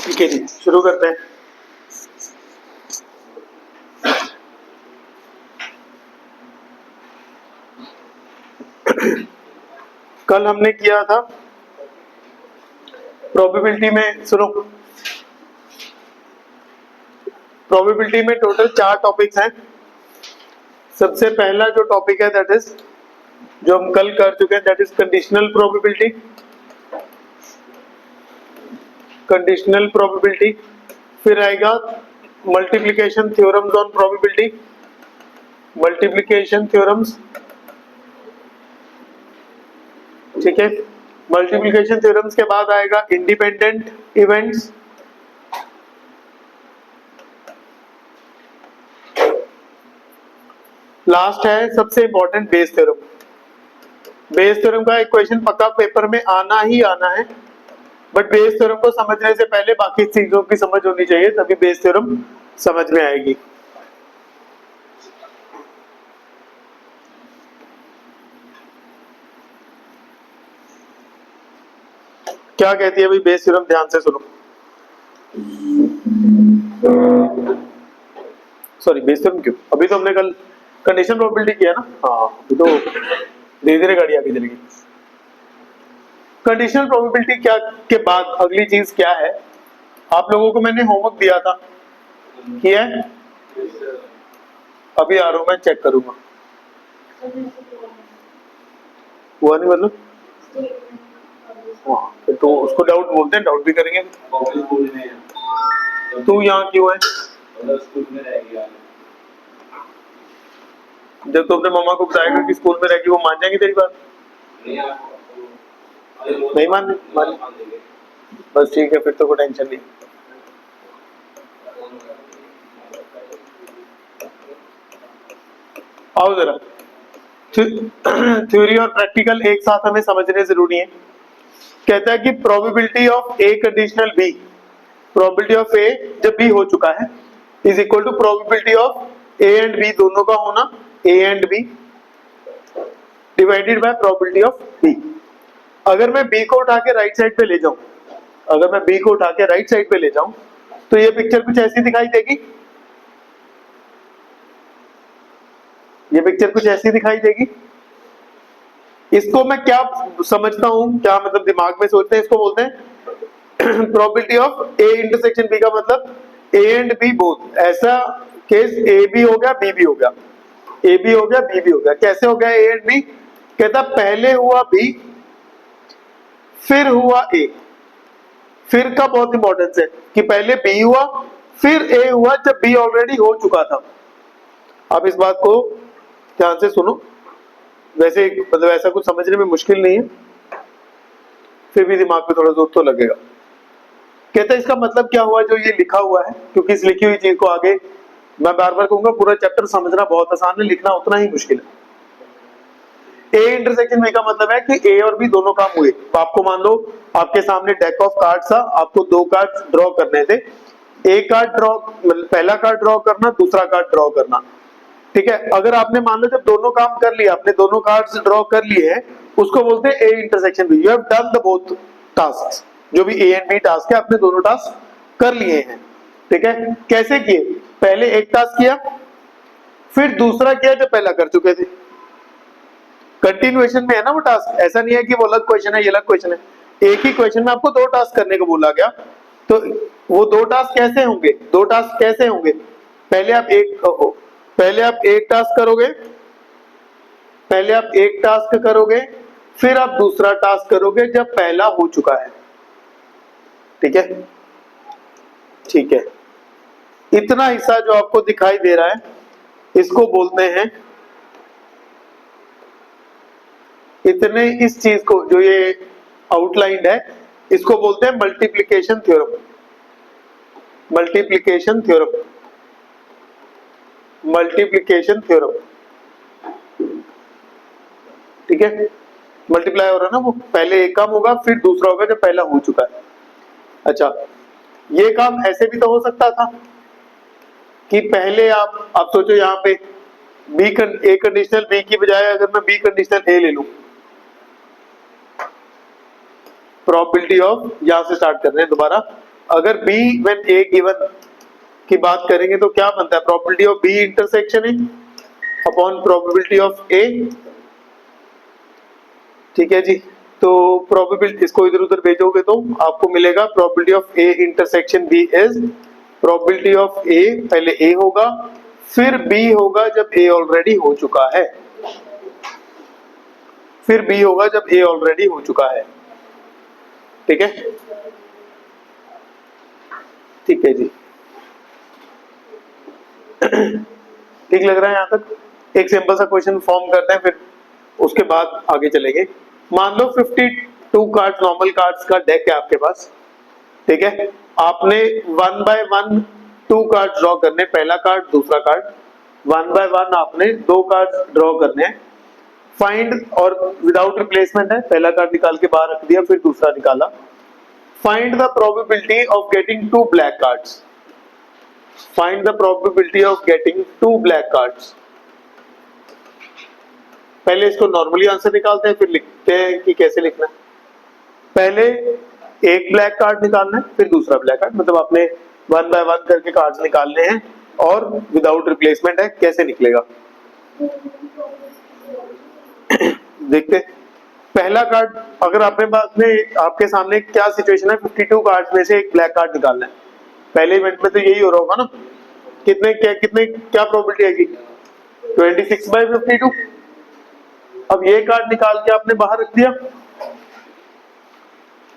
ठीक है जी, शुरू करते हैं। कल हमने किया था प्रोबेबिलिटी में, सुनो, प्रोबेबिलिटी में टोटल 4 टॉपिक्स हैं। सबसे पहला जो टॉपिक है दैट इज, जो हम कल कर चुके हैं, that is conditional probability. Conditional probability, फिर आएगा multiplication theorems on probability, multiplication theorems, ठीक है। मल्टीप्लिकेशन थ्योरम्स के बाद आएगा इंडिपेंडेंट इवेंट्स, लास्ट है सबसे important Bayes theorem. Bayes theorem का एक क्वेश्चन पक्का पेपर में आना ही आना है, बट बेस थ्योरम को समझने से पहले बाकी चीजों की समझ होनी चाहिए, तभी बेस थ्योरम समझ में आएगी। क्या कहती है भाई बेस थ्योरम, ध्यान से सुनो। सॉरी, बेस थ्योरम क्यों, अभी तो हमने कल कंडीशन प्रोबेबिलिटी किया ना। हाँ, अभी तो धीरे धीरे गाड़ी आगे चलेगी। कंडीशनल प्रोबेबिलिटी क्या के बाद अगली चीज क्या है, आप लोगों को मैंने होमवर्क दिया था, किया है? अभी आ रहा हूं, मैं चेक करूंगा। हुआ नहीं मतलब? हाँ, तो उसको डाउट बोलते हैं, डाउट भी करेंगे। तू यहाँ क्यों है? जब तो अपने मम्मा को बताएगा कि स्कूल में रहेगी, वो मान जाएंगे तेरी बात? नहीं मान बस ठीक है, फिर तो कोई टेंशन नहीं। आओ जरा, थ्योरी और प्रैक्टिकल एक साथ हमें समझने जरूरी है। कहता है कि probability of A conditional B, probability of A जब बी हो चुका है, is equal to probability of A and B दोनों का होना, A and B divided by probability of B. अगर मैं बी को उठा के राइट साइड पे ले जाऊं, अगर मैं बी को उठा के राइट साइड पे ले जाऊं, तो ये पिक्चर कुछ ऐसी दिखाई देगी, ये पिक्चर कुछ ऐसी दिखाई देगी। इसको मैं क्या समझता हूं, क्या मतलब दिमाग में सोचते हैं, इसको बोलते हैं probability of A intersection B, का मतलब ए एंड बी बोथ। ऐसा केस ए बी हो गया, बी भी हो गया, ए बी हो गया, बी भी हो गया। कैसे हो गया ए एंड बी? कहता पहले हुआ बी, फिर हुआ ए। फिर का बहुत इंपॉर्टेंस है कि पहले बी हुआ फिर ए हुआ, जब बी ऑलरेडी हो चुका था। आप इस बात को ध्यान से सुनो, वैसे मतलब ऐसा कुछ समझने में मुश्किल नहीं है, फिर भी दिमाग में थोड़ा जोर तो लगेगा। कहता है इसका मतलब क्या हुआ जो ये लिखा हुआ है, क्योंकि इस लिखी हुई चीज को आगे मैं बार बार कहूंगा, पूरा चैप्टर समझना बहुत आसान है, लिखना उतना ही मुश्किल है। ए इंटरसेक्शन बी का मतलब है कि ए और बी दोनों काम हुए। तो आपको मान लो आपके सामने डेक ऑफ कार्ड्स था, आपको 2 कार्ड ड्रॉ करने थे, एक कार्ड ड्रॉ, पहला कार्ड ड्रॉ करना, दूसरा कार्ड ड्रॉ करना, ठीक है। अगर आपने मान लो जब दोनों काम कर लिया, आपने दोनों कार्ड्स ड्रॉ कर लिए हैं, उसको बोलते हैं A intersection B. You have done the both tasks, जो भी ए एंड बी टास्क है, आपने दोनों टास्क कर लिए हैं, ठीक है। कैसे किए? पहले एक टास्क किया, फिर दूसरा किया जो पहला कर चुके थे। कंटिन्यूएशन में है ना वो टास्क, ऐसा नहीं है कि वो अलग क्वेश्चन है ये अलग क्वेश्चन है। एक ही क्वेश्चन में आपको 2 टास्क करने को बोला गया, तो वो 2 टास्क कैसे होंगे? 2 टास्क कैसे होंगे? पहले आप एक टास्क करोगे, पहले आप एक टास्क करोगे, फिर आप दूसरा टास्क करोगे जब पहला हो चुका है, ठीक है। ठीक है, इतना हिस्सा जो आपको दिखाई दे रहा है, इसको बोलते हैं, इतने इस चीज को जो ये आउटलाइंड है, इसको बोलते हैं multiplication theorem. Multiplication theorem, multiplication theorem, ठीक है। मल्टीप्लाई हो रहा है ना, वो पहले एक काम होगा फिर दूसरा होगा जब पहला हो चुका है। अच्छा, ये काम ऐसे भी तो हो सकता था कि पहले आप सोचो यहाँ पे ए कंडीशनल बी की बजाय अगर मैं बी कंडीशनल ए ले लूं, प्रोबेबिलिटी ऑफ, यहां से स्टार्ट कर रहे हैं दोबारा, अगर B when A given की बात करेंगे तो क्या बनता है, प्रोबेबिलिटी ऑफ B इंटरसेक्शन है अपॉन प्रोबेबिलिटी ऑफ A। ठीक है जी, तो प्रोबेबिलिटी इसको इधर उधर भेजोगे तो आपको मिलेगा probability of A intersection B is probability of A, पहले A होगा फिर B होगा जब A ऑलरेडी हो चुका है, फिर B होगा जब A ऑलरेडी हो चुका है। ठीक है, ठीक है जी। ठीक लग रहा है यहाँ तक? एक सिंपल सा क्वेश्चन फॉर्म करते हैं, फिर उसके बाद आगे चलेंगे। मान लो 52 कार्ड नॉर्मल कार्ड्स का डेक है आपके पास। ठीक है, आपने 1 बाय 1 2 कार्ड ड्रॉ करने, पहला कार्ड दूसरा कार्ड, 1 बाय 1 आपने 2 कार्ड ड्रॉ करने हैं। फाइंड, और विदाउट रिप्लेसमेंट है, पहला कार्ड निकाल के बाहर रख दिया फिर दूसरा निकाला। Find the probability of getting 2 black cards, find the probability of getting 2 black cards. पहले इसको नॉर्मली आंसर निकालते हैं, फिर लिखते हैं कि कैसे लिखना है। पहले एक ब्लैक कार्ड निकालना है फिर दूसरा ब्लैक कार्ड, मतलब आपने 1 बाय 1 करके कार्ड्स निकालने हैं और विदाउट रिप्लेसमेंट है, कैसे निकलेगा देखते। पहला कार्ड, अगर आपने पास में आपके सामने क्या सिचुएशन है, 52 कार्ड्स में से एक ब्लैक कार्ड निकालना है। पहले इवेंट में तो यही हो रहा होगा ना, कितने क्या प्रोबेबिलिटी आएगी, 26 बाय 52। अब ये कार्ड निकाल के आपने बाहर रख दिया,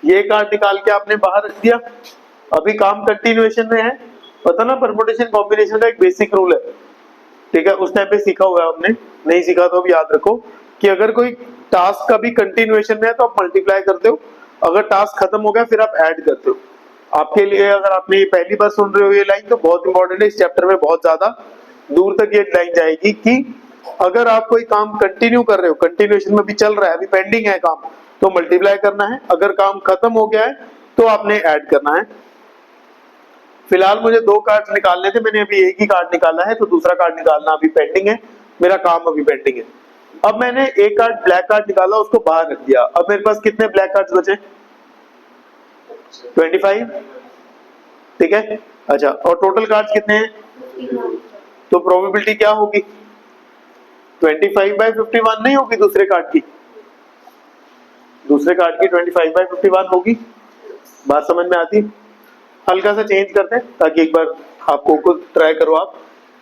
ये कार्ड निकाल के आपने बाहर रख दिया, अभी काम कंटिन्यूएशन में है। पता ना परमुटेशन कॉम्बिनेशन का एक बेसिक रूल है, ठीक है, उस टाइम पे सीखा हुआ है आपने, नहीं सीखा तो अब याद रखो कि अगर कोई टास्क का भी कंटिन्यूएशन में है तो आप मल्टीप्लाई करते हो, अगर टास्क खत्म हो गया फिर आप ऐड करते हो। आपके लिए, अगर आपने ये पहली बार सुन रहे हो ये लाइन, तो बहुत इंपॉर्टेंट है, इस चैप्टर में बहुत ज्यादा दूर तक ये लाइन जाएगी कि अगर आप कोई काम कंटिन्यू कर रहे हो, कंटिन्यूएशन में भी चल रहा है, अभी पेंडिंग है काम, तो मल्टीप्लाई करना है, अगर काम खत्म हो गया है तो आपने ऐड करना है। फिलहाल मुझे 2 कार्ड निकालने थे, मैंने अभी एक ही कार्ड निकाला है, तो दूसरा कार्ड निकालना अभी पेंडिंग है, मेरा काम अभी पेंडिंग है। अब मैंने एक कार्ड ब्लैक कार्ड निकाला, उसको बाहर रख दिया, अब मेरे पास कितने ब्लैक कार्ड्स बचे, 25। ठीक है, अच्छा, और टोटल कार्ड्स कितने हैं, तो प्रोबेबिलिटी क्या होगी, 25 बाय 51 नहीं होगी, दूसरे कार्ड की 25 बाय 51 होगी। बात समझ में आती? हल्का सा चेंज करते हैं ताकि एक बार आपको खुद ट्राई करो आप।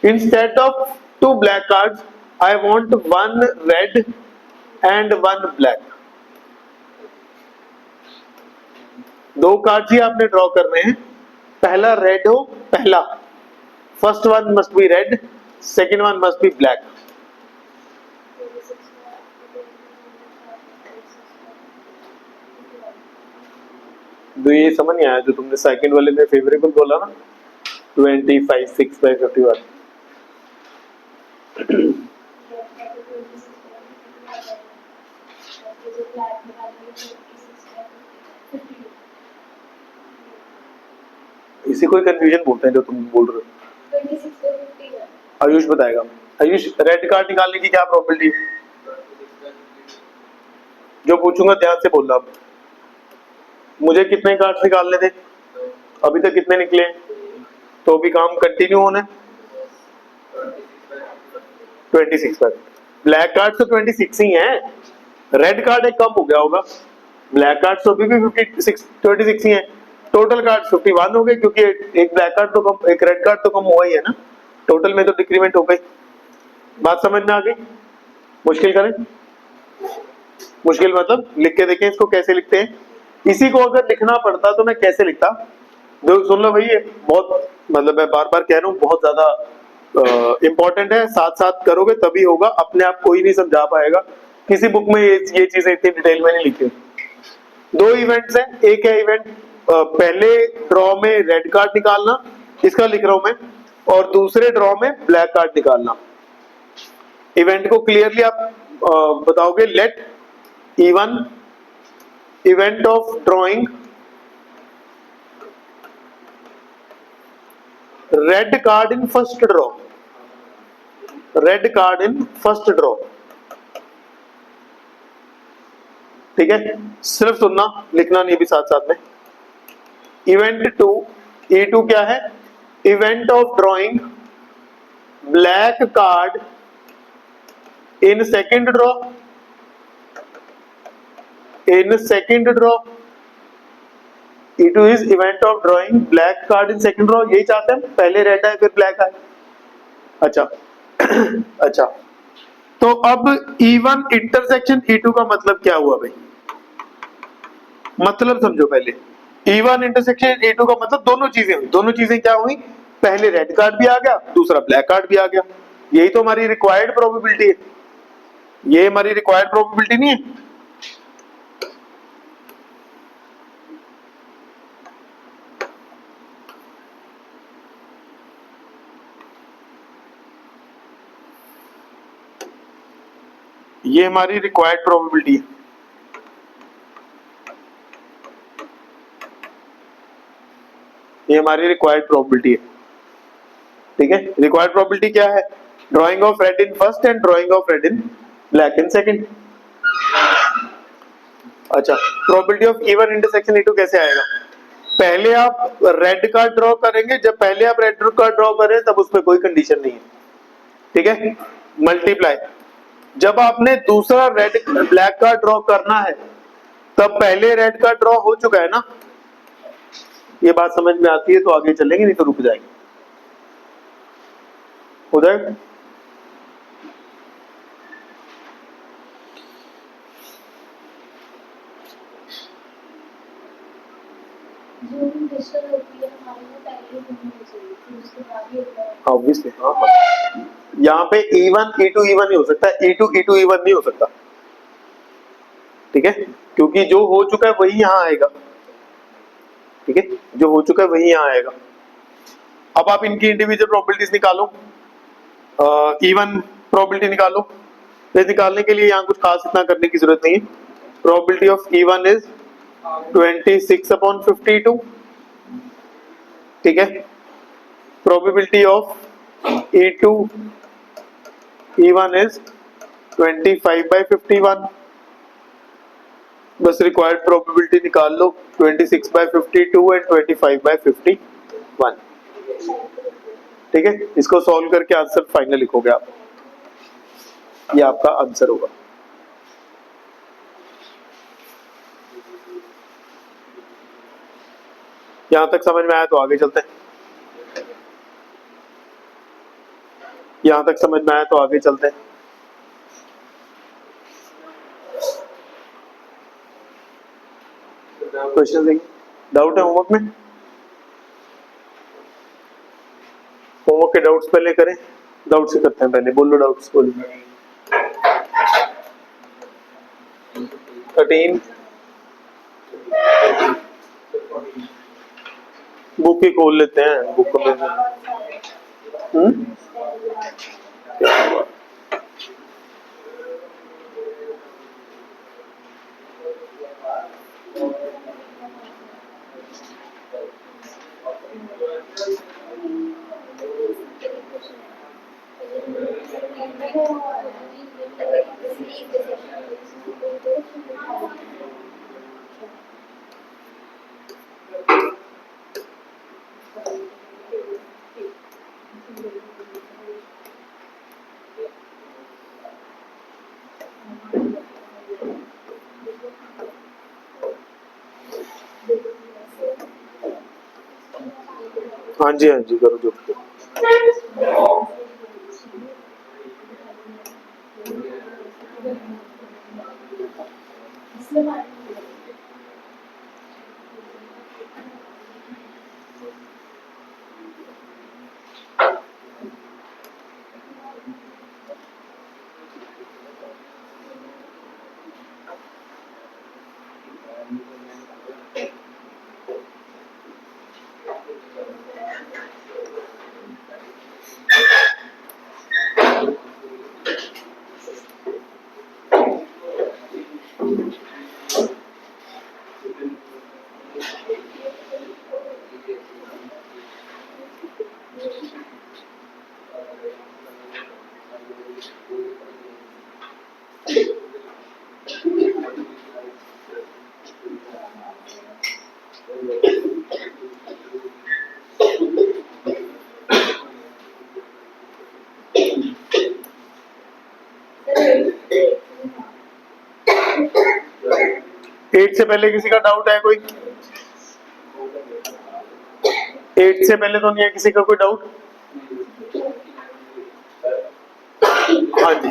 Instead of 2 black cards I want 1 red and 1 black. 2 cards ही आपने ड्रॉ करने हैं, पहला रेड हो, पहला first one must be red, second one must be black. तो ये समझ नहीं आया जो तुमने सेकंड वाले में फेवरेबल बोला ना, 25 6 बाय 51। इसी कोई कंफ्यूजन बोलते हैं जो तुम बोल रहे हो। 26 आयुष बताएगा। आयुष, रेड कार्ड निकालने की क्या प्रोबेबिलिटी है, जो पूछूंगा ध्यान से बोलना। अब मुझे कितने कार्ड्स निकालने थे, अभी तक कितने निकले, तो भी काम कंटिन्यू होना है, 26 पर। ब्लैक कार्ड तो 26 ही हैं, रेड कार्ड एक कम हो गया होगा, ब्लैक कार्ड तो अभी भी 26 ही हैं, टोटल कार्ड 51 हो गए, क्योंकि एक ब्लैक कार्ड तो कम, एक रेड कार्ड तो कम हुआ ही है ना, टोटल में तो डिक्रीमेंट हो गई। बात समझ में आ गई? मुश्किल करें, मुश्किल मतलब लिख के देखें इसको कैसे लिखते हैं। इसी को अगर लिखना पड़ता तो मैं कैसे लिखता, सुन लो भाई, ये बहुत, मतलब मैं बार बार कह रहा हूँ, बहुत ज्यादा इंपॉर्टेंट है, साथ साथ करोगे तभी होगा, अपने आप कोई नहीं समझा पाएगा, किसी बुक में ये चीजें इतनी डिटेल में नहीं लिखी। 2 इवेंट्स हैं, एक है इवेंट पहले ड्रॉ में रेड कार्ड निकालना, इसका लिख रहा हूं मैं, और दूसरे ड्रॉ में ब्लैक कार्ड निकालना। इवेंट को क्लियरली आप बताओगे, let even event of drawing red card in first draw, red card in first draw. ठीक है, सिर्फ सुनना, लिखना नहीं भी साथ साथ में। इवेंट टू, E2 क्या है? Event of drawing black card in second draw, in second draw. E2 is event of drawing black card in second draw, यही चाहते हैं, पहले रेड आए फिर ब्लैक आए। अच्छा अच्छा, तो अब E1 इंटरसेक्शन E2 का मतलब क्या हुआ भाई? मतलब समझो पहले, E1 इंटरसेक्शन E2 का मतलब दोनों चीजें हुई। दोनों चीजें क्या हुई? पहले रेड कार्ड भी आ गया, दूसरा ब्लैक कार्ड भी आ गया। यही तो हमारी रिक्वायर्ड प्रोबेबिलिटी है, ये हमारी रिक्वायर्ड प्रोबेबिलिटी नहीं है? ये हमारी रिक्वायर्ड प्रोबेबिलिटी है। ये हमारी रिक्वायर्ड प्रोबेबिलिटी है, ठीक है। रिक्वायर्ड प्रोबेबिलिटी क्या है? Drawing of red in first and drawing of red in black in second. अच्छा, probability of E1 intersection E2 कैसे आएगा? पहले आप रेड कार्ड ड्रॉ करेंगे, जब पहले आप रेड कार्ड ड्रॉ करें तब उसमें कोई कंडीशन नहीं है, ठीक है। मल्टीप्लाई, जब आपने दूसरा रेड ब्लैक कार्ड ड्रॉ करना है तब पहले रेड कार्ड ड्रॉ हो चुका है ना। ये बात समझ में आती है तो आगे चलेंगे, नहीं तो रुक जाएंगे। हो जाएगा? ऑब्वियसली हाँ, यहाँ पे E1 E2 E1 नहीं हो सकता, E2 E2 E1 नहीं हो सकता, ठीक है, क्योंकि जो हो चुका है वही यहाँ आएगा, ठीक है, जो हो चुका है वही यहाँ आएगा। अब आप इनकी इंडिविजुअल प्रोबेबिलिटीज निकालो, E1 प्रोबेबिलिटी निकालो। तो निकालने के लिए यहाँ कुछ खास इतना करने की जरूरत नहीं है। प्रोबेबिलिटी ऑफ E1 इज 26/52, ठीक है। Probability of E2 E1 is 25/51। बस रिक्वायर्ड प्रोबेबिलिटी निकाल लो, 26/52 एंड 25/51, ठीक है। इसको सॉल्व करके आंसर फाइनल लिखोगे आप, ये आपका आंसर होगा। यहां तक समझ में आया तो आगे चलते हैं। यहां तक समझ में आया तो आगे चलते हैं। क्वेश्चन देखिए, डाउट है होमवर्क में? होमवर्क के डाउट्स पहले करें, डाउट से करते हैं पहले। बोलो डाउट्स, बोलो। 13 बुक ही खोल लेते हैं, बुक में हाँ जी, हाँ जी, करो जो। 8 से पहले किसी का डाउट है कोई? 8 से पहले तो नहीं है किसी का कोई डाउट? हाँ जी,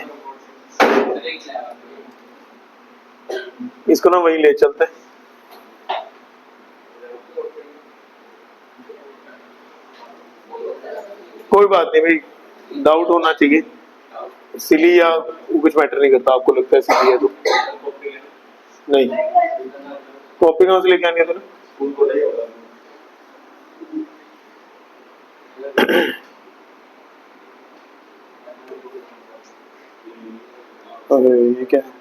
इसको ना वहीं ले चलते हैं। कोई बात नहीं भाई, डाउट होना चाहिए, सिली या कुछ मैटर नहीं करता। आपको लगता है सिली है तो नहीं, कॉपी कहाँ से लेके आनी है तूने? अरे ये क्या है?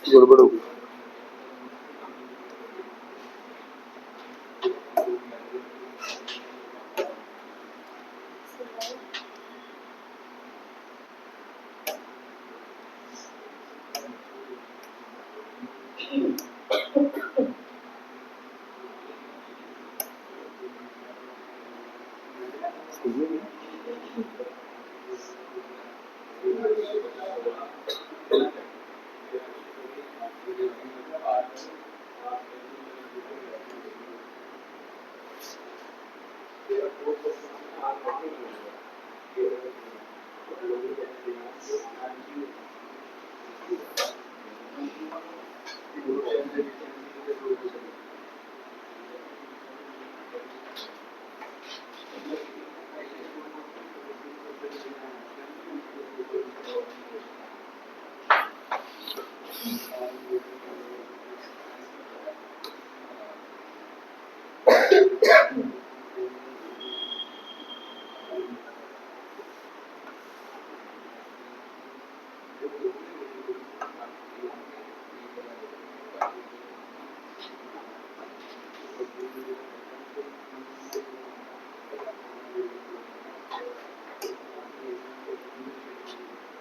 गड़बड़ हो गई।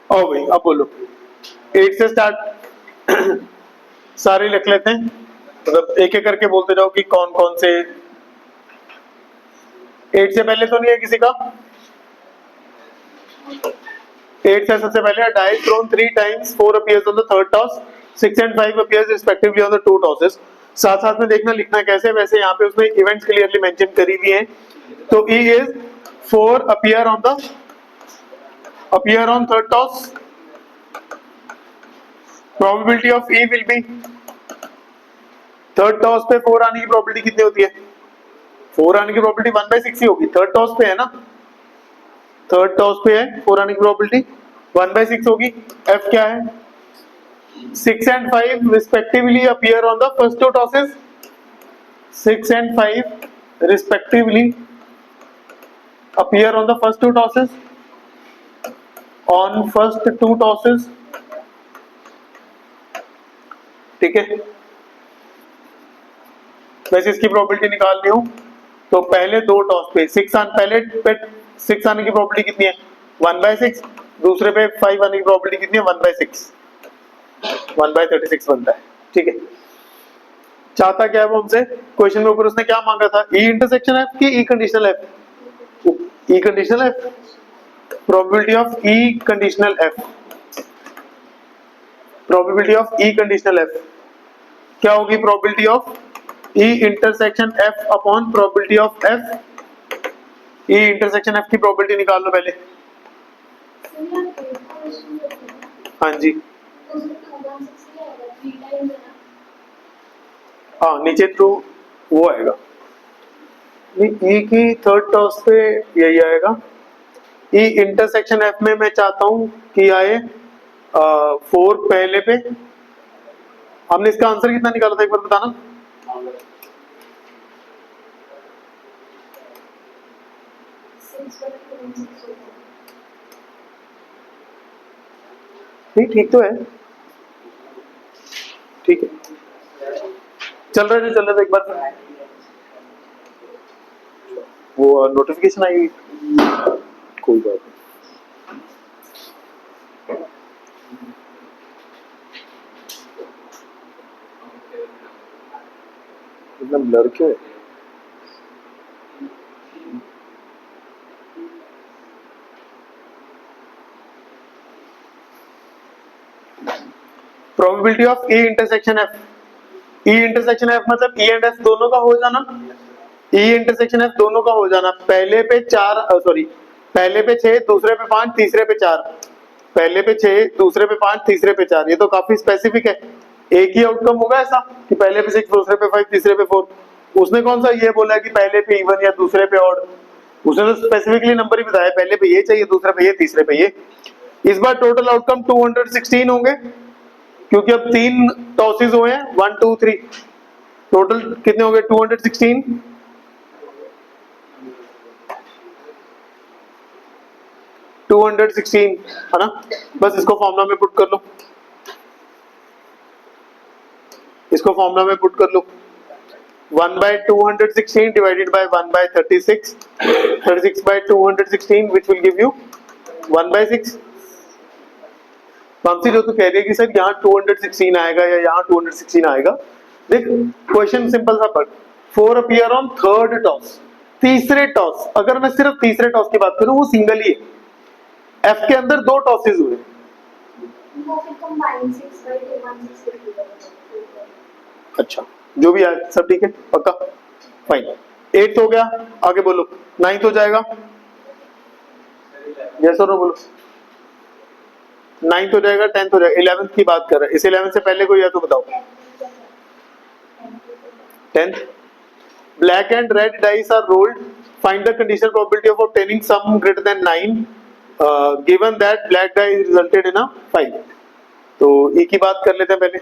ओ भाई अब बोलो, 8 से स्टार्ट सारे लिख लेते हैं, मतलब एक एक करके बोलते जाओ कि कौन कौन से। 8 से पहले तो नहीं है किसी का? 8 से सबसे पहले dice throne 3 times 4 appears on the third toss, 6 and 5 appears respectively on the 2 tosses। साथ साथ में देखना लिखना कैसे, वैसे यहाँ पे उसने इवेंट्स क्लियरली मेंशन करी हुई हैं। तो E is 4 appear on third toss, probability of E will be, third toss पे 4 आने की प्रोबेबिलिटी कितनी होती है? 4 आने की प्रोबेबिलिटी 1/6 ही होगी, थर्ड टॉस पे है ना, थर्ड टॉस पे है 4 आने की प्रोबेबिलिटी 1/6 होगी। F क्या है? 6 and 5 respectively appear on the first two tosses, 6 and 5 respectively appear on the first two tosses, on first two tosses, ठीक है। वैसे इसकी प्रोबेबिलिटी निकालनी हो तो पहले दो टॉस पे 6 पहले पे 6 आने की प्रोबेबिलिटी कितनी है? 1/6। दूसरे पे 5 आने की प्रोबेबिलिटी कितनी है? 1/6, 1/36 बनता है, ठीक है। चाहता क्या है वो हमसे? क्वेश्चन के ऊपर उसने क्या मांगा था? ई इंटरसेक्शन एफ की E conditional F? E conditional F, probability of E conditional F, probability of E conditional F क्या होगी? Probability of E intersection F upon probability of F. E intersection F की प्रोबेबिलिटी निकाल लो पहले। हाँ जी, हाँ नीचे थ्रू वो आएगा, ई की थर्ड टॉस पे यही आएगा। ई इंटरसेक्शन एफ में मैं चाहता हूं कि आए 4 पहले पे। हमने इसका आंसर कितना निकाला था एक बार बताना? ठीक तो है, ठीक है, चल रहा था एक बार वो नोटिफिकेशन आई, कोई बात नहीं। इतना ब्लर क्यों है? Probability of E intersection F, E intersection F मतलब ई एंड एफ दोनों का हो जाना, ई इंटरसेक्शन एफ दोनों का हो जाना, पहले पे 4 सॉरी पहले पे 6 दूसरे पे 5 तीसरे पे 4, पहले पे 6 दूसरे पे 5 तीसरे पे 4, ये तो काफी स्पेसिफिक है। एक ही आउटकम होगा ऐसा कि पहले पे 6 दूसरे पे 5 तीसरे पे 4, उसने कौन सा ये बोला कि पहले पे इवन या दूसरे पे ऑड, उसने तो स्पेसिफिकली नंबर ही बताया, पहले पे ये चाहिए दूसरे पे ये तीसरे पे ये। इस बार टोटल आउटकम 216 होंगे क्योंकि अब 3 टॉसेस हुए हैं 1 2 3, टोटल कितने हो गए 216, है ना। बस इसको फॉर्मूला में पुट कर लो, इसको फॉर्मूला में पुट कर लो, 1 by 216 divided by 1 by 36, 36 by 216 which will give you 1 by 6। मामसी जो तू कह रही है कि सर यहाँ 216 आएगा या यहाँ 216 आएगा, देख क्वेश्चन सिंपल सा पढ़, 4 अपीयर ऑन थर्ड टॉस, तीसरे टॉस, अगर मैं सिर्फ तीसरे टॉस की बात करूं वो सिंगल ही है, एफ के अंदर 2 टॉसेस हुए। अच्छा जो भी आए सब ठीक है पक्का, फाइन। 8 हो गया, आगे बोलो 9 हो जाएगा, यस और नो बोलो, 9 हो जाएगा, 10 हो जाएगा, 11 की बात कर रहे हैं, इस 11 से पहले कोई है तो बताओ। 10, black and red dice are rolled, find the conditional probability of obtaining sum greater than 9 given that black die resulted in a 5। तो एक ही बात कर लेते हैं पहले,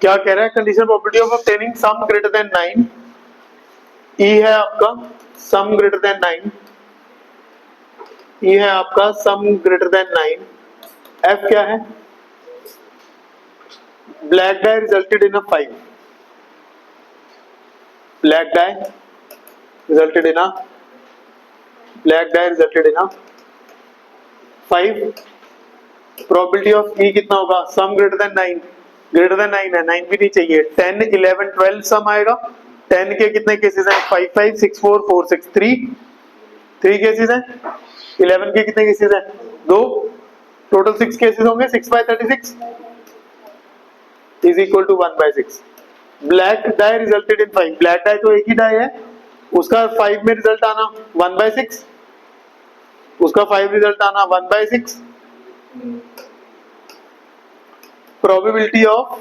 क्या कह रहा है, condition probability of obtaining sum greater than 9, ई है आपका सम ग्रेटर देन 9, ई है आपका सम ग्रेटर देन 9, एफ क्या है, black die resulted in a 5, black die resulted in a, black die resulted in a 5, probability of E कितना होगा, sum greater than 9, greater than 9 है, 9 भी नहीं चाहिए, 10 11 12 सम आएगा, 10 के कितने केसेस हैं, 5 5 6 4 4 6 3 केसेस हैं, 11 के कितने केसेस हैं, 2, टोटल 6 केसेस होंगे, 6 by 36 is equal to 1 by 6। Black die resulted in 5, black die तो एक ही डाई है, उसका 5 में रिजल्ट आना 1 by 6, उसका 5 रिजल्ट आना 1 by 6, प्रोबेबिलिटी ऑफ,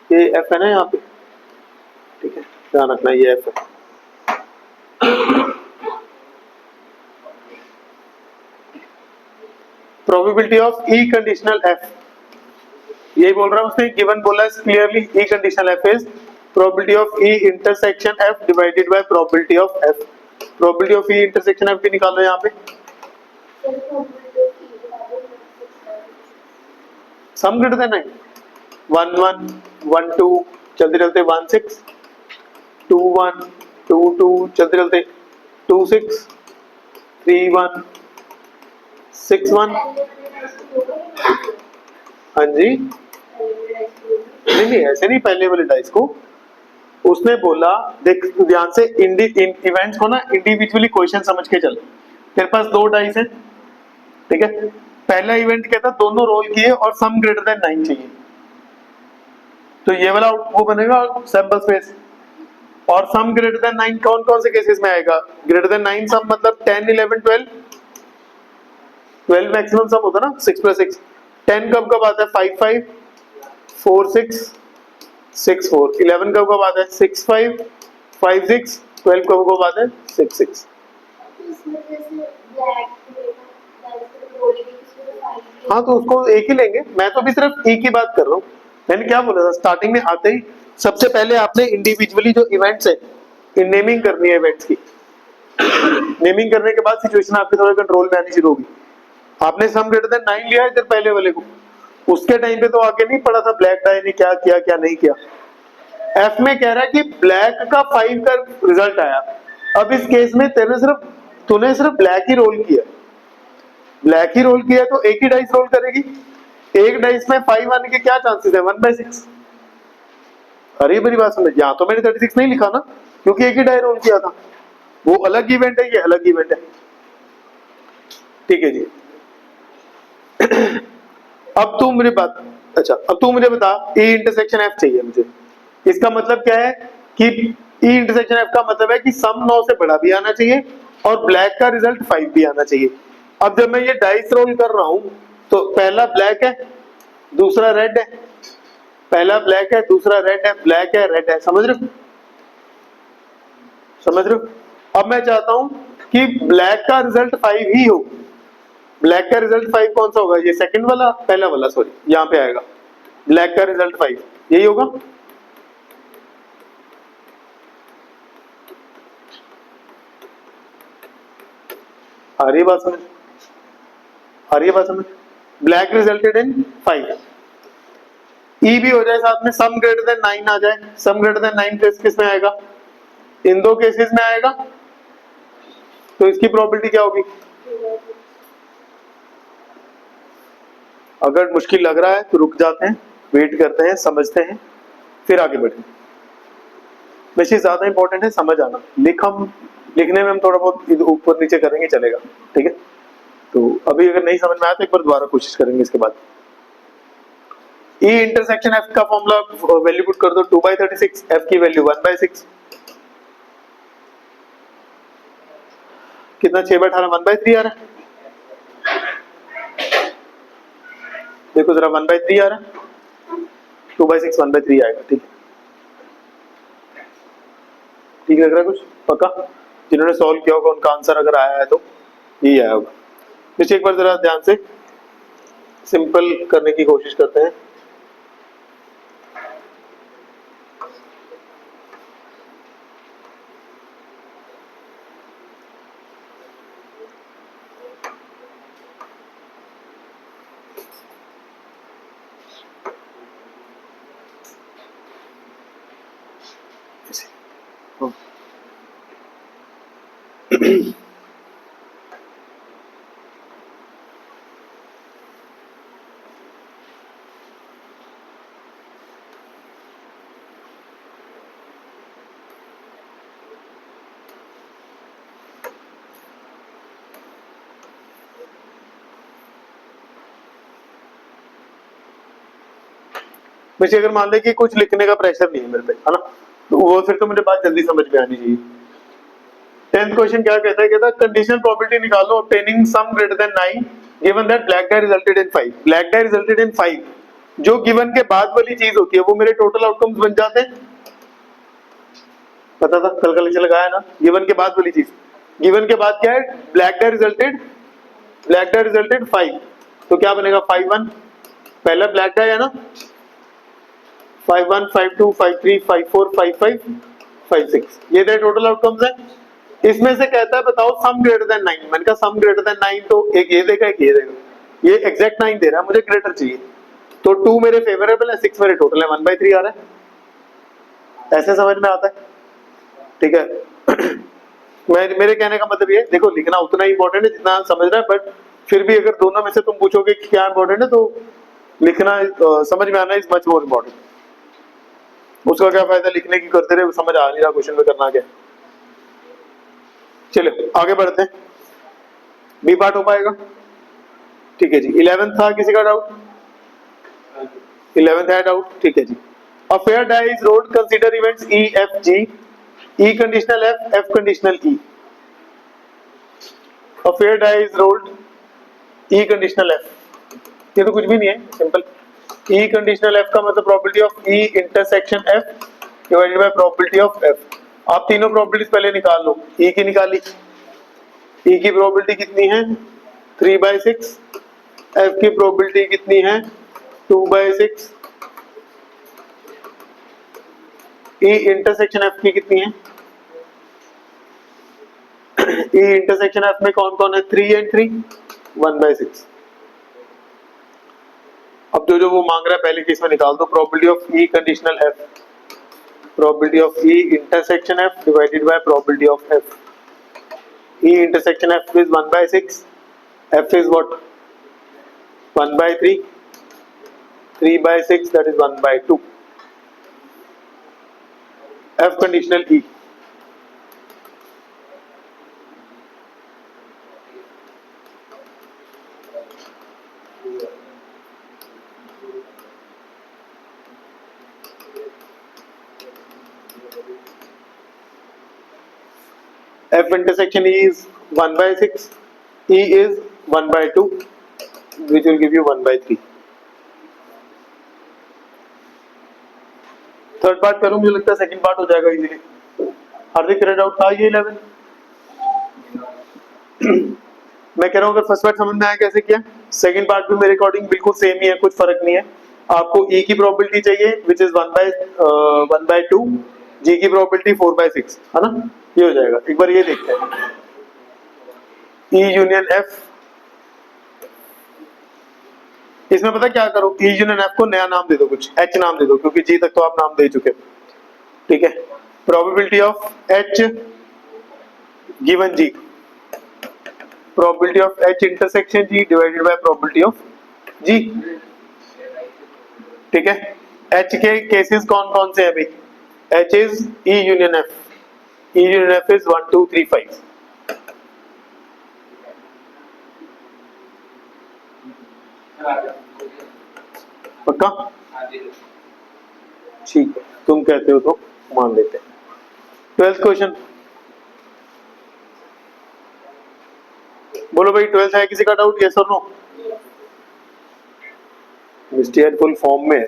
ये एफ है ना यहाँ पे, ठीक है ध्यान रखना ये एफ है, probability of E conditional F, यही बोल रहा है उसने, गिवन बोला है clearly, E conditional F is probability of E intersection F divided by probability of F, probability of E intersection F भी निकालो यहाँ पे, सम ग्रेटर देन 9, 1 1 1 2 चलते चलते 1 6 2 1 2 2 चलते चलते 2 6 3 1 6 1, हाँ जी नहीं ऐसे नहीं, पहले वाले डाइस को उसने बोला, देख ध्यान से इवेंट्स को ना इंडिविजुअली क्वेश्चन समझ के चल, तेरे पास 2 डाइस है, ठीक है, पहला इवेंट कहता दोनों रोल किए और सम ग्रेटर देन 9 चाहिए, तो ये वाला वो बनेगा सैंपल स्पेस, और सम ग्रेटर देन 9 कौन कौन से केसेस में आएगा, ग्रेटर देन 9 सम मतलब 10 11 12, 12 मैक्सिमम सम होता ना 6 + 6, 10 कब कब आता है 5 5 4 6 6 4, 11 कब कब आता है 6 5 5 6, 12 कब कब आता है 6 6। हाँ तो उसको एक ही लेंगे, मैं तो भी सिर्फ एक ही बात कर रहा हूँ, मैंने क्या बोला था स्टार्टिंग में आते ही, सबसे पहले आपने इंडिविजुअली जो इवेंट्स है नेमिंग करनी है इवेंट्स की, नेमिंग करने के बाद सिचुएशन आपके थोड़े कंट्रोल में आनी शुरू होगी। आपने सम ग्रेटर देन 9 लिया है इधर पहले वाले को, उसके टाइम पे तो आगे नहीं पड़ा था ब्लैक डाई ने क्या किया क्या नहीं किया, एफ में कह रहा है कि ब्लैक का 5 का रिजल्ट आया, अब इस केस में तूने सिर्फ ब्लैक ही रोल किया, ब्लैक ही रोल किया तो एक ही डाइस रोल करेगी। एक डाइस में 5 आने के क्या चांसेस है? 1/6। अरे मेरी बात समझ, यहाँ तो मैंने 36 नहीं लिखा ना, क्योंकि एक ही डाई रोल किया था। वो अलग इवेंट है, ये अलग इवेंट है। ठीक है जी। अब तू मुझे बात, अच्छा अब तू मुझे बता, E इंटरसेक्शन F चाहिए मुझे। इसका मतलब क्या है कि E इंटरसेक्शन F का मतलब है कि सम 9 से बड़ा भी आना चाहिए और ब्लैक का रिजल्ट 5 भी आना चाहिए। अब जब मैं ये डाइस रोल कर रहा हूं तो पहला ब्लैक है, दूसरा रेड है, पहला ब्लैक है, दूसरा रेड है, ब्लैक है, रेड है। समझ रहे हो? समझ रहे हो? अब मैं चाहता हूं कि ब्लैक का रिजल्ट 5 ही हो। ब्लैक का रिजल्ट 5 कौन सा होगा? ये सेकंड वाला, पहला वाला, सॉरी, यहां पे आएगा ब्लैक का रिजल्ट 5, यही होगा। आ रही है बात समझ? आ रही है बात समझ? Black resulted in 5। ई भी हो जाए साथ में, सम ग्रेटर देन 9 आ जाए। सम ग्रेटर देन 9 किस में आएगा? इन दो केसेस में आएगा। तो इसकी प्रोबेबिलिटी क्या होगी? अगर मुश्किल लग रहा है तो रुक जाते हैं, वेट करते हैं, समझते हैं, फिर आगे बढ़ते हैं। वैसे ज्यादा इंपॉर्टेंट है समझ आना। लिखने में हम थोड़ा बहुत ऊपर नीचे करेंगे, चलेगा, ठीक है। तो अभी अगर नहीं समझ में आया तो एक बार दोबारा कोशिश करेंगे इसके बाद। E इंटरसेक्शन F का फॉर्मूला वैल्यू पुट कर दो, 2/36, F की वैल्यू 1/6। कितना? 6/18, 1/3 आ रहा है। देखो जरा, 1/3 आ रहा है, 2/6 1/3 आएगा। ठीक है, ठीक लग रहा है कुछ? पक्का? जिन्होंने सॉल्व किया होगा उनका आंसर अगर आया है तो यही आया होगा। नीचे एक बार जरा ध्यान से सिंपल करने की कोशिश करते हैं। वैसे अगर मान ले कि कुछ लिखने का प्रेशर नहीं है मेरे पे, है ना, तो वो फिर तो मुझे बात जल्दी समझ में आनी चाहिए। 10th क्वेश्चन क्या कहता है? कहता है कंडीशनल प्रोबेबिलिटी निकालो obtaining sum greater than 9 given that black die resulted in 5। Black die resulted in 5 जो गिवन के बाद वाली चीज होती है वो मेरे टोटल आउटकम्स बन जाते हैं। पता था, कल का लेक्चर लगाया ना, गिवन के बाद वाली चीज। गिवन के बाद क्या है? ब्लैक डाई रिजल्टेड 5, तो क्या बनेगा? 5-1, पहला ब्लैक डाई है ना, 5-1, 5-2, 5-3, 5-4, 5-5, 5-6, ये दे टोटल आउटकम्स है। इसमें से कहता है बताओ सम ग्रेटर देन 9। मैंने कहा सम ग्रेटर देन 9 तो एक ये देगा, एक ये देगा। ये एग्जैक्ट 9 दे रहा है, मुझे ग्रेटर चाहिए, तो 2 मेरे फेवरेबल है, 6 मेरे टोटल है, 1/3 आ रहा है। ऐसे समझ में आता है? ठीक है। मेरे कहने का मतलब ये, देखो लिखना उतना ही इंपॉर्टेंट है जितना समझना है, बट फिर भी अगर दोनों में से तुम पूछोगे कि क्या इंपॉर्टेंट है तो लिखना समझ में आना इज मच मोर इंपॉर्टेंट। उसका क्या फायदा लिखने की करते रहे, समझ आ नहीं रहा क्वेश्चन में करना क्या। चलो आगे बढ़ते हैं, बी पार्ट हो पाएगा? ठीक है जी। 11th था किसी का डाउट? 11th है डाउट? ठीक है जी। A fair die is rolled, consider events E, F, G, E conditional F, F conditional E। A fair die is rolled, E conditional F, ये तो कुछ भी नहीं है, सिंपल। E कंडीशनल F का मतलब probability of E intersection F divided by probability of F। आप तीनों प्रोबेबिलिटीज पहले निकाल लो। E की निकाली, E की प्रोबेबिलिटी कितनी है? 3/6। F की प्रोबेबिलिटी कितनी है? 2/6। E इंटरसेक्शन F की कितनी है? E इंटरसेक्शन F में कौन कौन है? 3 and 3, 1/6। अब जो वो मांग रहा है पहले केस में निकाल दो। Probability of E conditional F, probability of E intersection F divided by probability of F। E intersection F is 1/6, F is what? 1 by 3, 3 by 6, that is 1 by 2. F conditional E. F intersection E is 1 by 6, E is 1 by 2, which will give you 1 by 3. Third part करूं, मुझे लगता है second part हो जाएगा easily. हार्दिक तेरा doubt था ये 11? मैं कह रहा हूं अगर फर्स्ट पार्ट समझ में आया कैसे किया, सेकंड पार्ट भी मेरे अकॉर्डिंग बिल्कुल सेम ही है, कुछ फर्क नहीं है. आपको E की प्रोबेबिलिटी चाहिए विच इज 1 by 2, G की प्रोबेबिलिटी 4 by 6, है ना? ये हो जाएगा. एक बार ये देखते हैं, E यूनियन F. इसमें पता क्या करो, E यूनियन F को नया नाम दे दो, कुछ H नाम दे दो, क्योंकि G तक तो आप नाम दे चुके. ठीक है. Probability of H given G, probability of H intersection G divided by probability of G. ठीक है. H के केसेस कौन कौन से हैं भाई? H is E union F. E union F is 1 2 3 5. पक्का? ठीक है, तुम कहते हो तो मान लेते हैं. 12th क्वेश्चन बोलो भाई. 12th है किसी का डाउट? यस और नो? मिस्टर फुल फॉर्म में है,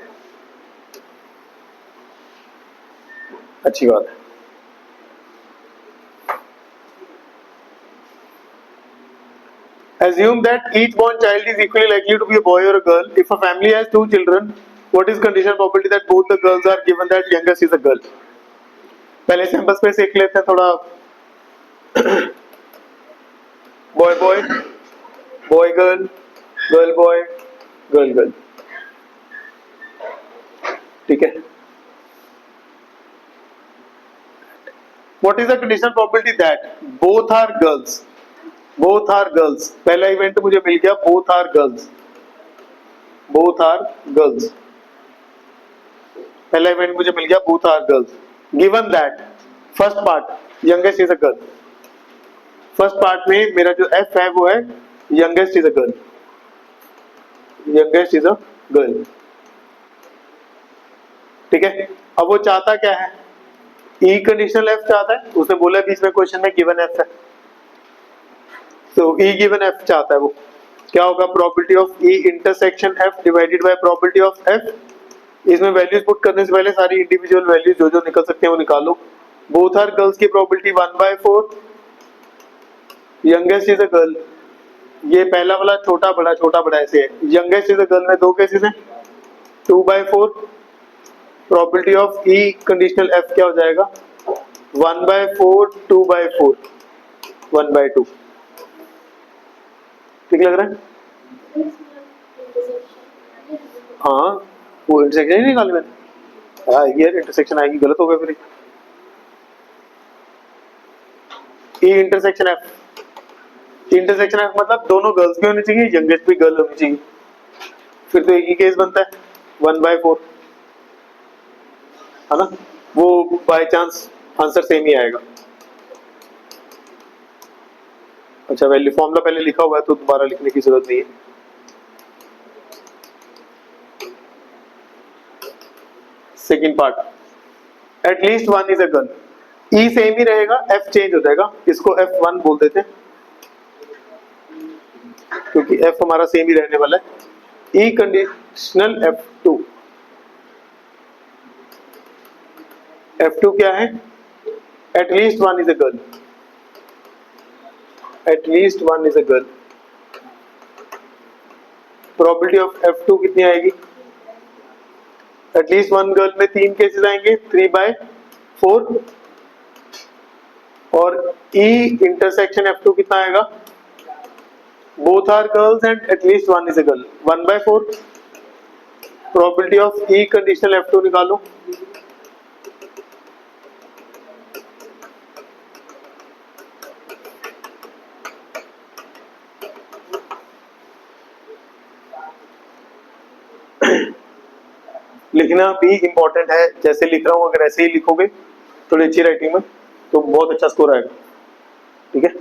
अच्छी बात है. Assume that each born child is equally likely to be a boy or a girl. If a family has 2 children, what is conditional probability that both the girls are given that youngest is a girl? पहले sample space देख लेते हैं थोड़ा. Boy boy, boy girl, girl boy, girl girl. ठीक है. What is the conditional probability that both are girls? Both are girls. पहला event मुझे मिल गया, both are girls. Both are girls. पहला इवेंट मुझे मिल गया, both are girls. Given that first part youngest is a girl. First part में मेरा जो F है वो है youngest is a girl. Youngest is a girl. ठीक है. अब वो चाहता क्या है? E कंडीशनल F चाहता है. उसने बोला बीच में क्वेश्चन में गिवन F है, तो E गिवन F चाहता है. वो क्या होगा? Probability of E intersection F divided by probability of F. इसमें वैल्यूज पुट करने से पहले सारी इंडिविजुअल वैल्यूज जो जो निकल सकते हैं वो निकालो. बोथ आर गर्ल्स की probability 1 by 4, youngest is a girl. ये पहला वाला छोटा बड़ा ऐसे है. यंगेस्ट इज अ गर्ल में 2 केसेस हैं, 2 by 4. Probability of E conditional F क्या हो जाएगा? 1 by 4, 2 by 4, 1 by 2. ठीक लग रहा है? हाँ, वो इंटरसेक्शन ही निकाली मैंने. आएगी यार, इंटरसेक्शन आएगी, गलत हो गया फिर. E intersection F. Intersection F मतलब दोनों गर्ल्स भी होनी चाहिए, यंगेस्ट भी गर्ल होनी चाहिए. फिर तो एक ही केस बनता है, 1 by 4, है ना? वो बाय चांस आंसर सेम ही आएगा. अच्छा, वैल्यू फॉर्मूला पहले लिखा हुआ है तो दोबारा लिखने की जरूरत नहीं है. Second part, at least 1 is a girl. E same ही रहेगा, F चेंज हो जाएगा. इसको F1 बोल देते हैं क्योंकि F हमारा सेम ही रहने वाला है. E conditional F2. F2 क्या है? At least 1 is a girl. At least 1 is a girl. Probability of F2 कितनी आएगी? एटलीस्ट 1 गर्ल में 3 केसेस आएंगे, 3 by 4. और E इंटरसेक्शन F2 कितना आएगा? Both are girls and at least 1 is a girl, 1 by 4. Probability of E conditional F2 निकालो. लिखना भी इंपॉर्टेंट है, जैसे लिख रहा हूँ अगर ऐसे ही लिखोगे थोड़ी अच्छी राइटिंग में तो बहुत अच्छा स्कोर आएगा, ठीक है।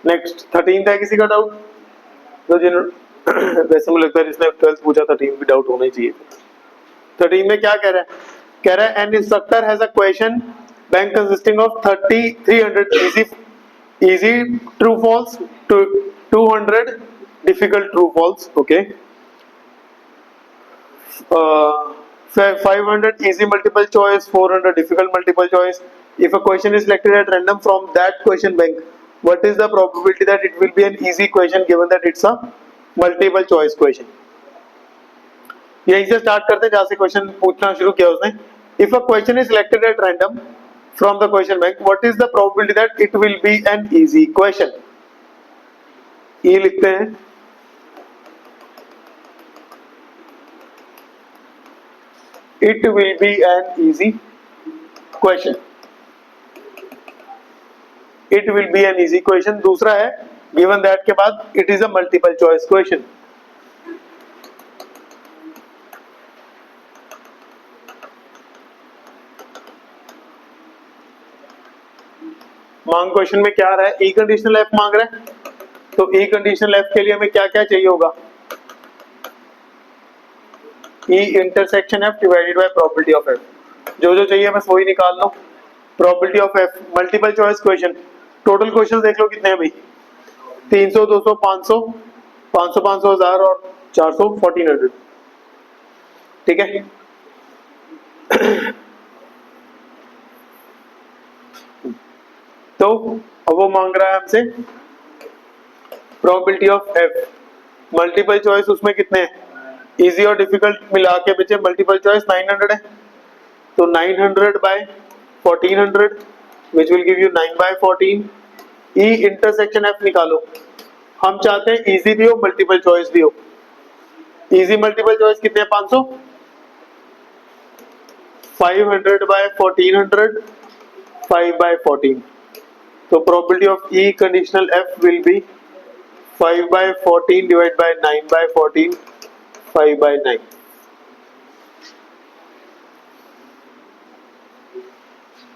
नेक्स्ट 13 है, किसी का डाउट? तो जिन वैसे मुझे लगता है जिसने 12th पूछा 13 भी डाउट होना ही चाहिए। 13 में क्या कह रहा है? कह रहा है an instructor has a question bank consisting of 300 easy true false, 200 difficult true false, okay, 500 easy multiple choice, 400 difficult multiple choice. If a question is selected at random from that question bank, what is the probability that it will be an easy question given that it's a multiple choice question? यहीं से start करते हैं जहां से question पूछना शुरू किया उसने। If a question is selected at random from the question bank, what is the probability that it will be an easy question? ये लिखते हैं, it will be an easy question. It will be an easy question. दूसरा है given that के बाद it is a multiple choice question. मांग question में क्या आ रहा है? ई कंडीशनल एफ मांग रहा है, तो ई कंडीशनल एफ के लिए हमें क्या क्या चाहिए होगा? E intersection F divided by probability of F. जो जो चाहिए बस वही निकाल लो। Probability of F multiple choice question, total question देख लो कितने हैं भाई, 300, 200, 500, 500, 500, 1000 और 400, 1400, ठीक है। तो अब वो मांग रहा है हमसे probability of F, multiple choice उसमें कितने हैं? इजी और डिफिकल्ट मिला के बचे मल्टीपल चॉइस 900 है, तो 900 by 1400 which will give you 9 by 14। E intersection F निकालो। हम चाहते हैं इजी भी हो मल्टीपल चॉइस भी हो। इजी मल्टीपल चॉइस कितने हैं? 500, 500 बाय 1400, 5 बाय 14। तो probability of E conditional F will be 5 by 14 divided by 9 by 14, 5 by 9.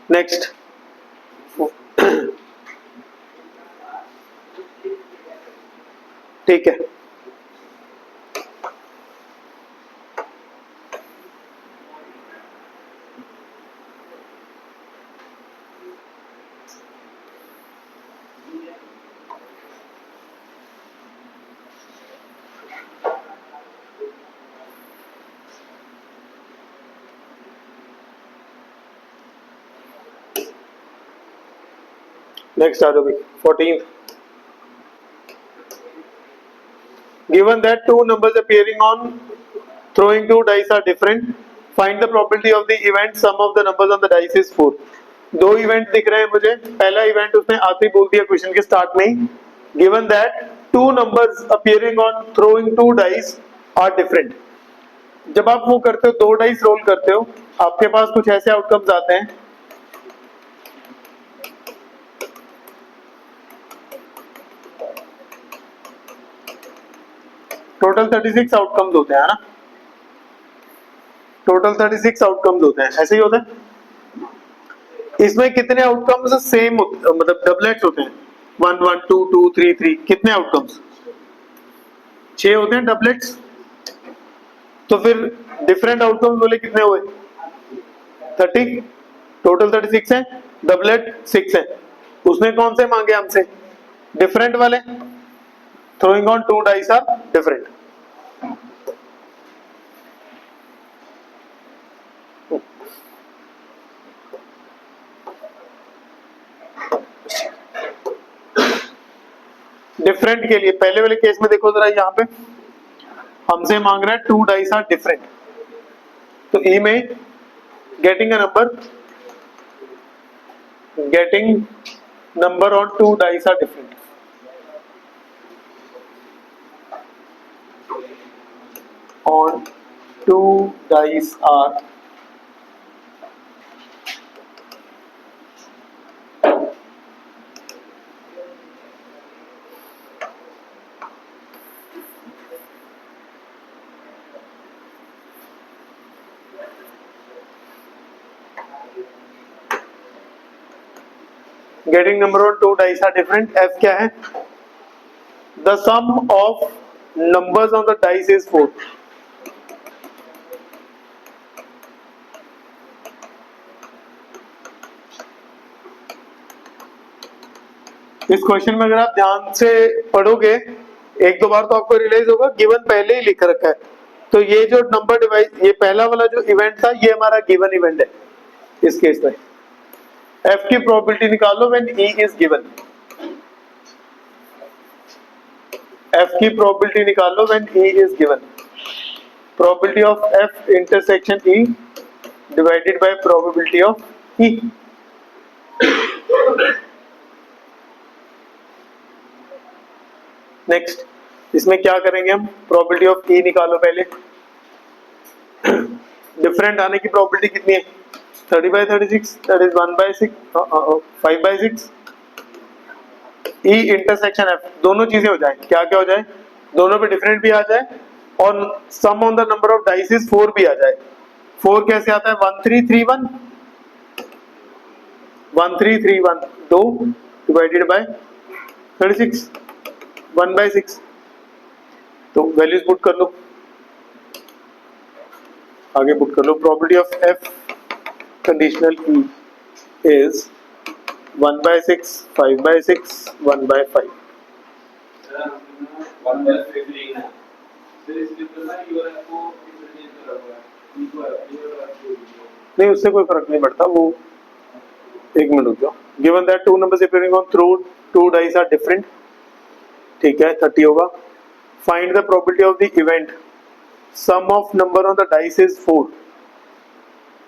Next. ठीक है, next आ जाओ भाई 14th। Given that two numbers appearing on throwing two dice are different, find the probability of the event sum of the numbers on the dice is 4। दो event दिख रहे हैं मुझे, पहला इवेंट उसने आते ही बोल दिया क्वेश्चन के स्टार्ट में ही, given that two numbers appearing on throwing two dice are different. जब आप वो करते हो, दो डाइस रोल करते हो, आपके पास कुछ ऐसे आउटकम्स आते हैं, टोटल 36 आउटकम्स होते हैं ना, टोटल 36 आउटकम्स होते हैं, ऐसे ही होता है। इसमें कितने आउटकम्स सेम मतलब डबलेट्स होते हैं? 1 1 2 2 3 3, कितने आउटकम्स? 6 होते हैं डबलेट्स। तो फिर डिफरेंट आउटकम्स बोले कितने हुए? 30, टोटल 36 है, डबलेट 6 है। उसने कौन से मांगे हमसे? डिफरेंट वाले। Throwing on two dice are different. Different के लिए पहले वाले केस में देखो जरा, यहां पे हमसे मांग रहा है टू डाइस आर डिफरेंट, तो ई में getting a number, getting number on two dice are different. On two dice are getting number on two dice are different. F क्या है? The sum of numbers on the dice is 4. इस question में अगर आप ध्यान से पढ़ोगे एक दो बार तो आपको रियलाइज होगा गिवन पहले ही लिख रखा है। तो ये जो नंबर डिवाइस, ये पहला वाला जो इवेंट था ये हमारा गिवन इवेंट है इस केस में। F की प्रोबेबिलिटी निकालो when E is given. F की प्रोबेबिलिटी निकालो when E is given. Probability of F intersection E divided by probability of E। Next, इसमें क्या करेंगे हम? प्रोबेबिलिटी ऑफ E निकालो पहले। डिफरेंट आने की प्रोबेबिलिटी कितनी है? 30/36, that is 1/6, 5/6। E intersection F, दोनों चीजें हो जाए, क्या क्या हो जाए? दोनों पे डिफरेंट भी आ जाए और sum on the number of dices 4 भी आ जाए। 4 कैसे आता है? 1 3 3 1, 1 3 3 1, 2 डिवाइडेड बाय 36, 1/6। तो वैल्यूज पुट कर लो, आगे पुट कर लो। Probability of F conditional E is 1/6, 5/6, 1/5। नहीं, उससे कोई फर्क नहीं पड़ता वो। एक मिनट रुक जाओ। Given that two numbers appearing on through two dice are different, ठीक है, 30 होगा। Find the probability of the event sum of number on the dice is 4।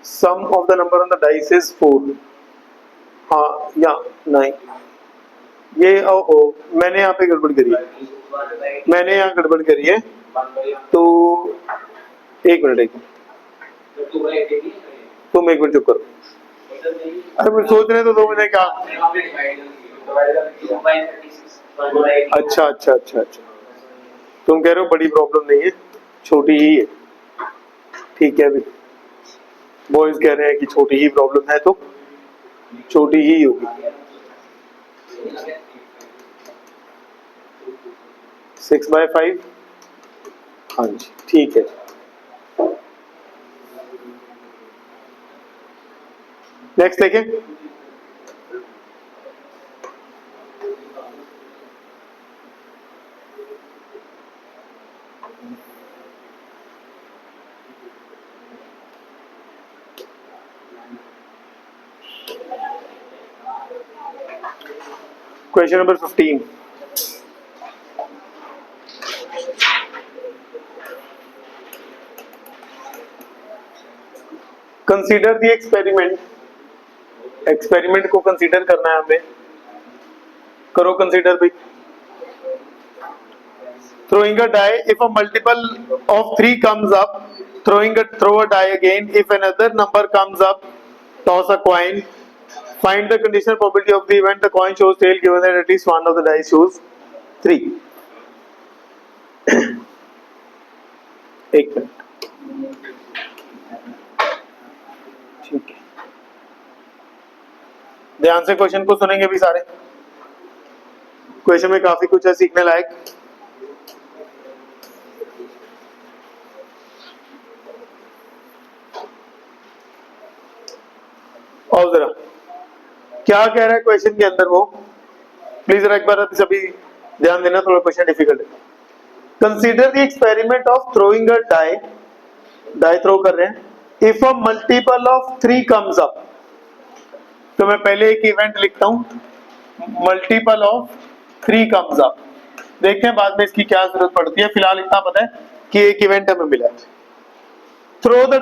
Sum of the number on the dice is 4। हाँ या नहीं, ये मैंने यहाँ पे गड़बड़ करी है, मैंने यहाँ गड़बड़ करी है। तो एक मिनट तुम एक मिनट चुप करो। अरे मैं सोच रहे तो 2 मिनट क्या। अच्छा अच्छा अच्छा अच्छा, तुम कह रहे हो बड़ी प्रॉब्लम नहीं है, छोटी ही है, ठीक है। अभी बॉयज कह रहे हैं कि छोटी ही प्रॉब्लम है, तो छोटी ही होगी। 6/5, हाँ जी ठीक है। नेक्स्ट देखें। Question number 15। Consider the experiment. Experiment को कंसीडर करना है हमें, करो कंसीडर भी। Throwing a die, if a multiple of 3 comes up, throw a die again. If another number comes up, toss a coin. Find the conditional probability of the event the coin shows tail given that at least one of the dice shows 3. एक minute, ठीक है, ध्यान से question को सुनेंगे भी सारे। Question में काफी कुछ है सीखने लायक। और जरा क्या कह रहा है क्वेश्चन के अंदर वो प्लीज जरा एक बार सभी ध्यान देना, थोड़ा क्वेश्चन डिफिकल्ट है। Consider the experiment of throwing a die, die throw कर रहे हैं। If a multiple of 3 comes up, तो मैं पहले एक इवेंट लिखता हूं, मल्टीपल ऑफ 3 कम्स अप। देखते हैं बाद में इसकी क्या जरूरत पड़ती है, फिलहाल इतना पता है कि एक इवेंट हमें मिला है। Throw the